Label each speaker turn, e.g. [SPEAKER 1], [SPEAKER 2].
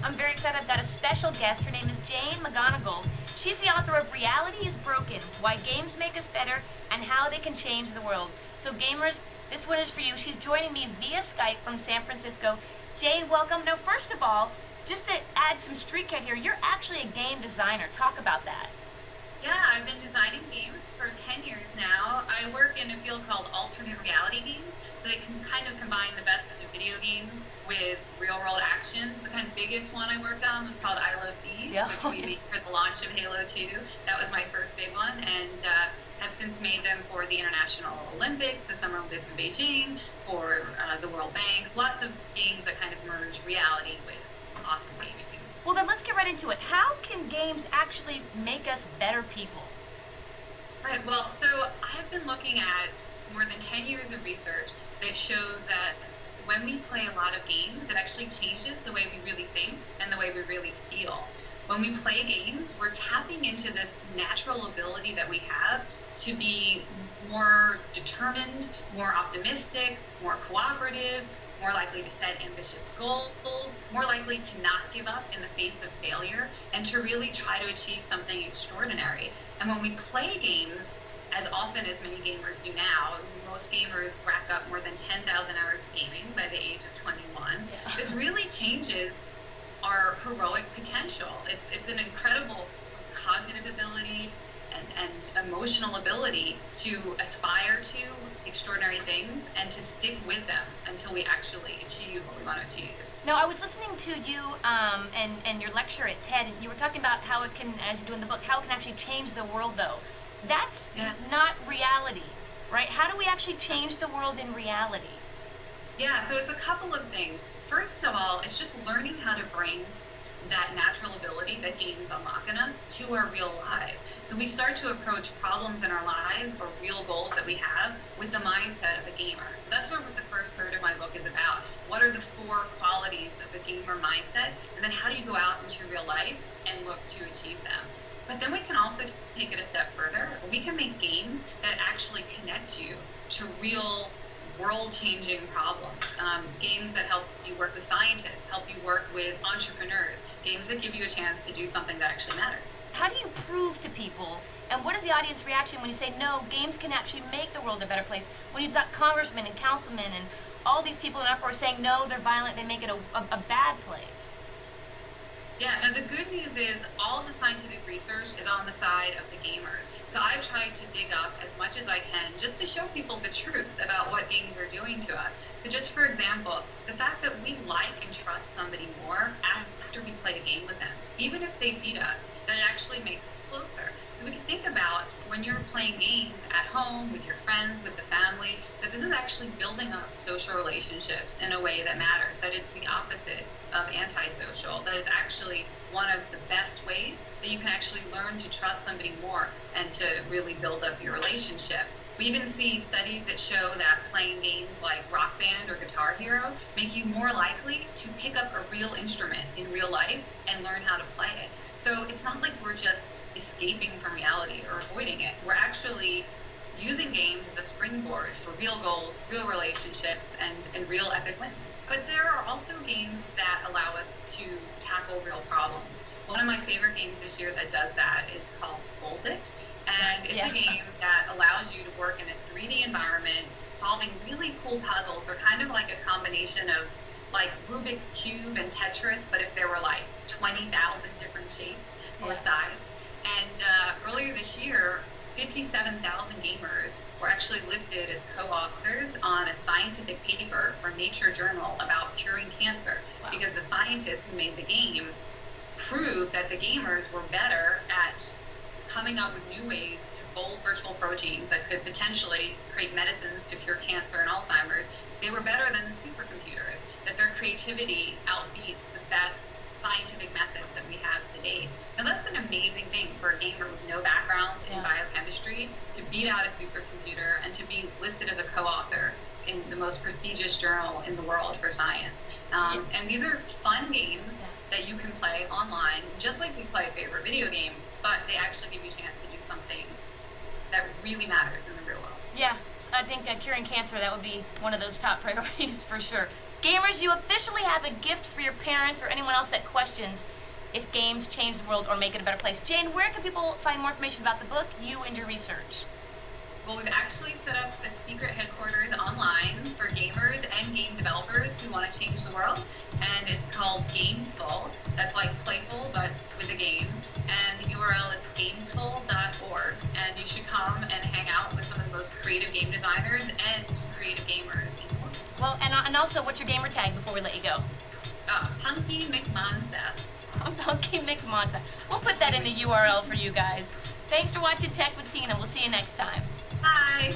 [SPEAKER 1] I'm very excited. I've got a special guest. Her name is Jane McGonigal. She's the author of Reality is Broken, Why Games Make Us Better and How They Can Change the World. So gamers, this one is for you. She's joining me via Skype from San Francisco. Jane, welcome. Now, first of all, just to add some street cred here, you're actually a game designer. Talk about that.
[SPEAKER 2] Yeah, I've been designing games for 10 years now. I work in a field called alternate reality games, so they can kind of combine the best of video games with real-world action. The kind of biggest one I worked on was called I Love Thieves, which we made for the launch of Halo 2. That was my first big one, and have since made them for the International Olympics, the Summer Olympics in Beijing, for the World Bank. Lots of games that kind of merge reality with awesome gaming.
[SPEAKER 1] Well, then let's get right into it. How can games actually make us better people?
[SPEAKER 2] Right, well, so I've been looking at more than 10 years of research that shows that when we play a lot of games, it actually changes the way we really think and the way we really feel. When we play games, we're tapping into this natural ability that we have to be more determined, more optimistic, more cooperative, more likely to set ambitious goals, more likely to not give up in the face of failure, and to really try to achieve something extraordinary. And when we play games, as often as many gamers do now, most gamers rack up more than 10,000 hours of gaming by the age of 21. Yeah. This really changes our heroic potential. It's an incredible cognitive ability and emotional ability to aspire to extraordinary things and to stick with them until we actually achieve what we want to achieve.
[SPEAKER 1] Now, I was listening to you and your lecture at TED, and you were talking about how it can, as you do in the book, how it can actually change the world, though. That's not reality, right? How do we actually change the world in reality?
[SPEAKER 2] Yeah, so it's a couple of things. First of all, it's just learning how to bring that natural ability that games unlock in us to our real lives. So we start to approach problems in our lives or real goals that we have with the mindset of a gamer. So that's what the first third of my book is about. What are the 4 qualities of a gamer mindset? And then how do you go out into real life and look to achieve them? But then we can also take it a step further. We can make games that actually connect you to real world-changing problems. Games that help you work with scientists, help you work with entrepreneurs, games that give you a chance to do something that actually matters.
[SPEAKER 1] How do you prove to people, and what is the audience reaction when you say, no, games can actually make the world a better place, when you've got congressmen and councilmen and all these people in uproar saying, no, they're violent, they make it a bad place?
[SPEAKER 2] Yeah, now the good news is all the scientific research is on the side of the gamers. So I've tried to dig up as much as I can just to show people the truth about what games are doing to us. So just for example, the fact that we like and trust somebody more after we play a game with them, even if they beat us, that it actually makes us closer. So we can think about when you're playing games at home, with your friends, with the family, that this is actually building up social relationships in a way that matters, that it's the opposite of antisocial, that it's actually one of the best ways that you can actually learn to trust somebody more and to really build up your relationship. We even see studies that show that playing games like Rock Band or Guitar Hero make you more likely to pick up a real instrument in real life and learn how to play it. So it's not like we're just escaping from reality or avoiding it. We're actually using games as a springboard for real goals, real relationships, and real epic wins. But there are also games that allow us to tackle real problems. One of my favorite games this year that does that is called Fold It. And it's a game that allows you to work in a 3D environment, solving really cool puzzles. They're kind of like a combination of like Rubik's Cube and Tetris, but if there were like 20,000 different shapes or size. And earlier this year, 57,000 gamers were actually listed as co-authors on a scientific paper for Nature Journal about curing cancer, because the scientists who made the game proved that the gamers were better at coming up with new ways to fold virtual proteins that could potentially create medicines to cure cancer and Alzheimer's. They were better than the supercomputers, that their creativity outbeats the best scientific methods that we have to date. Now that's an amazing thing for a gamer with no background in biochemistry to beat out a supercomputer and to be listed as a co-author in the most prestigious journal in the world for science. And these are fun games that you can play online, just like we play a favorite video game, but they actually give you a chance to do something that really matters in the real world.
[SPEAKER 1] Yeah, I think curing cancer, that would be one of those top priorities for sure. Gamers, you officially have a gift for your parents or anyone else that questions if games change the world or make it a better place. Jane, where can people find more information about the book, you, and your research?
[SPEAKER 2] Well, we've actually set up a secret headquarters online for gamers and game developers who want to change the world, and it's called Gameful. That's like playful, but with a game. And the URL is gameful.org, and you should come and hang out with some of the most creative game designers and creative gamers in the world.
[SPEAKER 1] Well, and also, what's your gamer tag before we let you go?
[SPEAKER 2] Punky McMonza.
[SPEAKER 1] Punky McMonza. We'll put that in the URL for you guys. Thanks for watching Tech with Tina. We'll see you next time.
[SPEAKER 2] Bye.